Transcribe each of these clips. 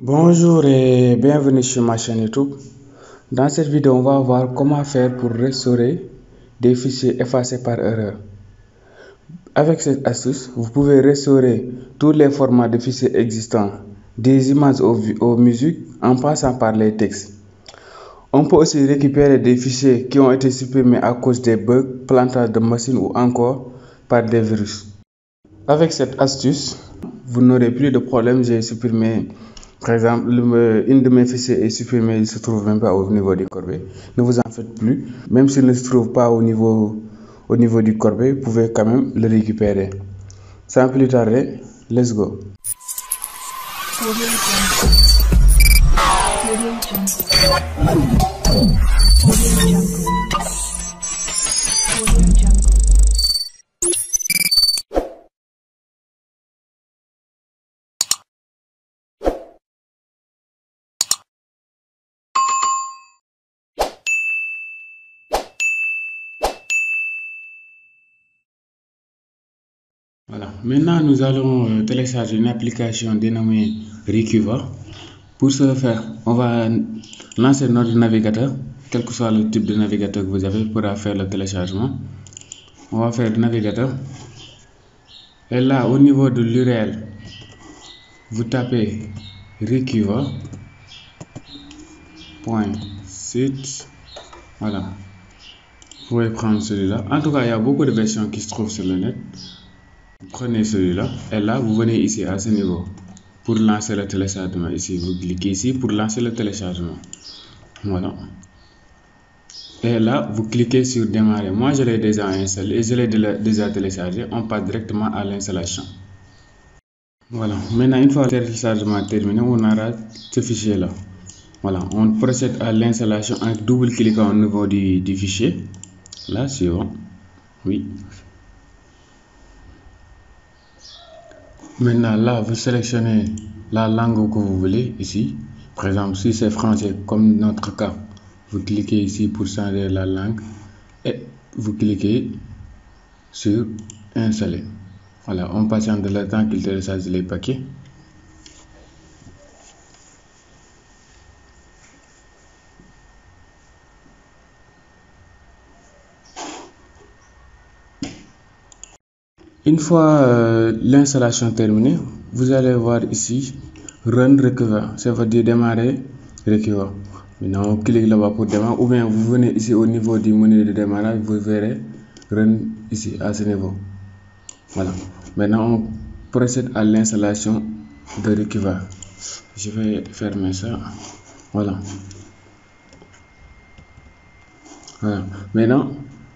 Bonjour et bienvenue sur ma chaîne YouTube. Dans cette vidéo, on va voir comment faire pour restaurer des fichiers effacés par erreur. Avec cette astuce, vous pouvez restaurer tous les formats de fichiers existants, des images aux musiques en passant par les textes. On peut aussi récupérer des fichiers qui ont été supprimés à cause des bugs, plantage de machines ou encore par des virus. Avec cette astuce, vous n'aurez plus de problème. J'ai supprimé, par exemple, une de mes fichiers est supprimée, il ne se trouve même pas au niveau du corbeil. Ne vous en faites plus. Même s'il ne se trouve pas au niveau du corbeil, vous pouvez quand même le récupérer. Sans plus tarder, let's go. Voilà. Maintenant, nous allons télécharger une application dénommée Recuva. Pour ce faire, on va lancer notre navigateur, quel que soit le type de navigateur que vous avez pour faire le téléchargement. On va faire le navigateur. Et là, au niveau de l'URL, vous tapez recuva.site. Voilà. Vous pouvez prendre celui-là. En tout cas, il y a beaucoup de versions qui se trouvent sur le net. Prenez celui-là et là vous venez ici à ce niveau pour lancer le téléchargement. Ici vous cliquez ici pour lancer le téléchargement. Voilà. Et là vous cliquez sur démarrer. Moi je l'ai déjà installé et je l'ai déjà téléchargé. On passe directement à l'installation. Voilà. Maintenant une fois le téléchargement terminé, on aura ce fichier là. Voilà. On procède à l'installation en double-cliquant au niveau du fichier. Là suivant. Oui. Maintenant, là, vous sélectionnez la langue que vous voulez ici. Par exemple, si c'est français, comme notre cas, vous cliquez ici pour changer la langue et vous cliquez sur installer. Voilà, on patiente le temps qu'il télécharge les paquets. Une fois l'installation terminée, vous allez voir ici Run Recuva, ça veut dire démarrer Recuva. Maintenant, on clique là-bas pour démarrer, ou bien vous venez ici au niveau du menu de démarrage, vous verrez Run ici à ce niveau. Voilà. Maintenant, on procède à l'installation de Recuva. Je vais fermer ça. Voilà. Voilà. Maintenant,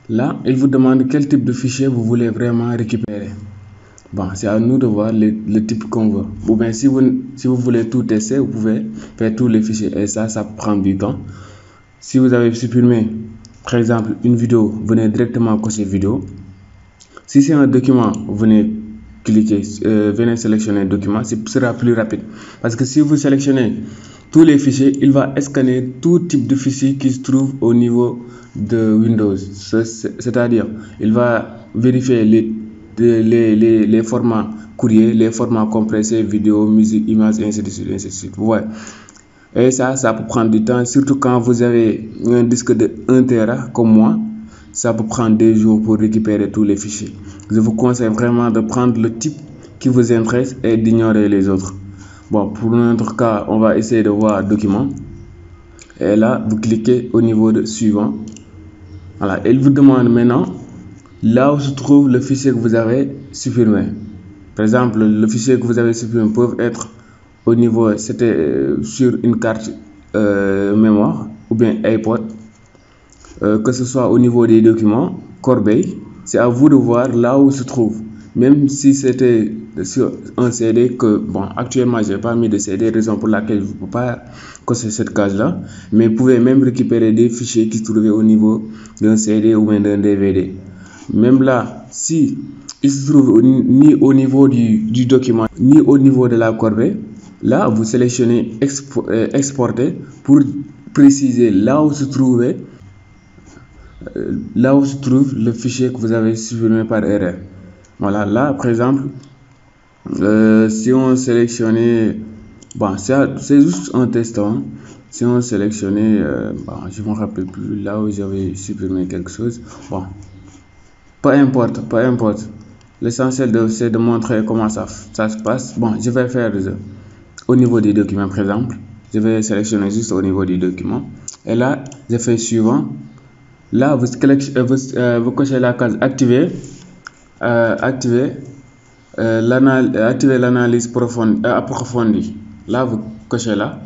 là, il vous demande quel type de fichier vous voulez vraiment récupérer. Bon, c'est à nous de voir le type qu'on veut. Ou bien si vous voulez tout tester, vous pouvez faire tous les fichiers et ça prend du temps. Si vous avez supprimé, par exemple, une vidéo, venez directement cocher vidéo. Si c'est un document, venez cliquer, venez sélectionner document, ce sera plus rapide. Parce que si vous sélectionnez tous les fichiers, il va scanner tout type de fichier qui se trouve au niveau de Windows. C'est-à-dire, il va vérifier les formats courrier, les formats compressés, vidéo, musique, images, ainsi de suite, ainsi de suite. Ouais. Et ça peut prendre du temps, surtout quand vous avez un disque de 1 Tera comme moi. Ça peut prendre des jours pour récupérer tous les fichiers. Je vous conseille vraiment de prendre le type qui vous intéresse et d'ignorer les autres. Bon, pour notre cas, on va essayer de voir document. Et là, vous cliquez au niveau de suivant. Voilà, il vous demande maintenant là où se trouve le fichier que vous avez supprimé. Par exemple, le fichier que vous avez supprimé peut être au niveau, c'était sur une carte mémoire ou bien iPod. Que ce soit au niveau des documents, corbeil, c'est à vous de voir là où se trouve. Même si c'était sur un CD que, bon, actuellement, je n'ai pas mis de CD, raison pour laquelle je ne peux pas cocher cette case-là. Mais vous pouvez même récupérer des fichiers qui se trouvaient au niveau d'un CD ou d'un DVD. Même là, si il se trouve ni au niveau du document, ni au niveau de la corbeille, là, vous sélectionnez exporter pour préciser là où se trouvait le fichier que vous avez supprimé par erreur. Voilà, là par exemple, si on sélectionnait Bon, c'est juste un test. Hein. Si on sélectionnait, bon, je ne me rappelle plus là où j'avais supprimé quelque chose. Bon, peu importe. L'essentiel c'est de montrer comment ça se passe. Bon, je vais faire au niveau des documents, par exemple. Je vais sélectionner juste au niveau du document. Et là, je fais suivant. Là, vous cochez la case activer. Activer l'analyse approfondie. Là, vous cochez là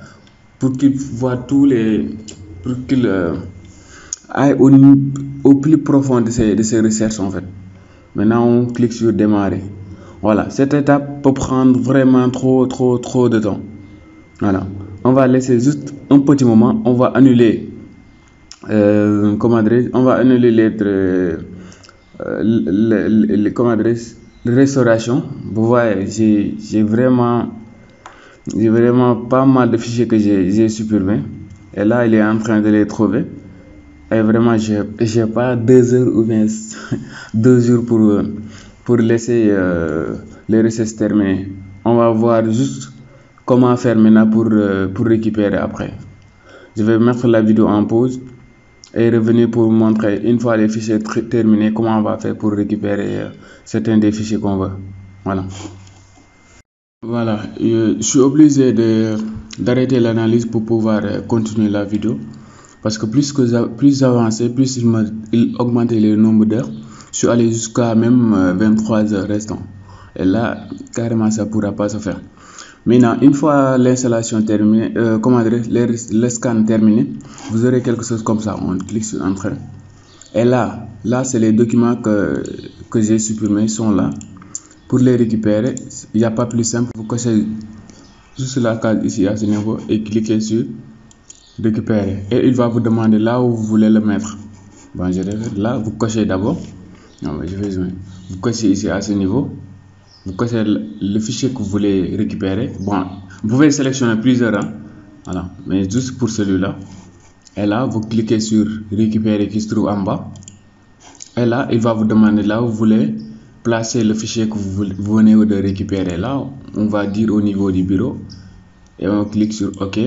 pour qu'il voit tous les. Pour qu'il aille au plus profond de ces recherches en fait. Maintenant, on clique sur démarrer. Voilà, cette étape peut prendre vraiment trop de temps. Voilà, on va laisser juste un petit moment. On va annuler, on va annuler les restaurations. Vous voyez, j'ai vraiment pas mal de fichiers que j'ai supprimés. Et là, il est en train de les trouver. Et vraiment, j'ai pas 2 heures ou bien 2 jours pour laisser les recettes terminer. On va voir juste comment faire maintenant pour récupérer après. Je vais mettre la vidéo en pause et revenir pour montrer une fois les fichiers terminés comment on va faire pour récupérer certains des fichiers qu'on veut. Voilà, je suis obligé d'arrêter l'analyse pour pouvoir continuer la vidéo. Parce que plus j'avançais, plus il augmentait le nombre d'heures. Je suis allé jusqu'à même 23 heures restant. Et là, carrément, ça ne pourra pas se faire. Maintenant, une fois l'installation terminée, le scan terminé, vous aurez quelque chose comme ça. On clique sur Entrée. Et là c'est les documents que j'ai supprimés sont là. Pour les récupérer, il n'y a pas plus simple. Vous cochez juste la case ici à ce niveau et cliquez sur récupérer. Et il va vous demander là où vous voulez le mettre. Bon, je répète, là, vous cochez d'abord. Non, mais je vais zoomer. Vous cochez ici à ce niveau. Vous cochez le fichier que vous voulez récupérer. Bon, vous pouvez sélectionner plusieurs. Hein. Voilà, mais juste pour celui-là. Et là, vous cliquez sur récupérer qui se trouve en bas. Et là, il va vous demander là où vous voulez placer le fichier que vous venez de récupérer. Là, on va dire au niveau du bureau. Et on clique sur OK.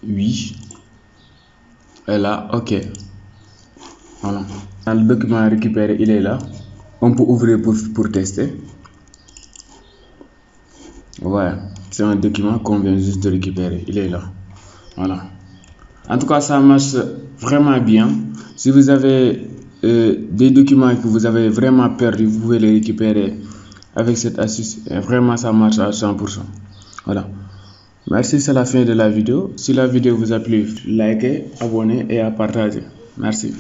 Oui. Et là, OK. Voilà. Le document récupéré, il est là. On peut ouvrir pour tester. Ouais, c'est un document qu'on vient juste de récupérer. Il est là. Voilà. En tout cas, ça marche vraiment bien. Si vous avez des documents que vous avez vraiment perdus, vous pouvez les récupérer avec cette astuce. Et vraiment, ça marche à 100%. Voilà. Merci, c'est la fin de la vidéo. Si la vidéo vous a plu, likez, abonnez et à partager. Merci.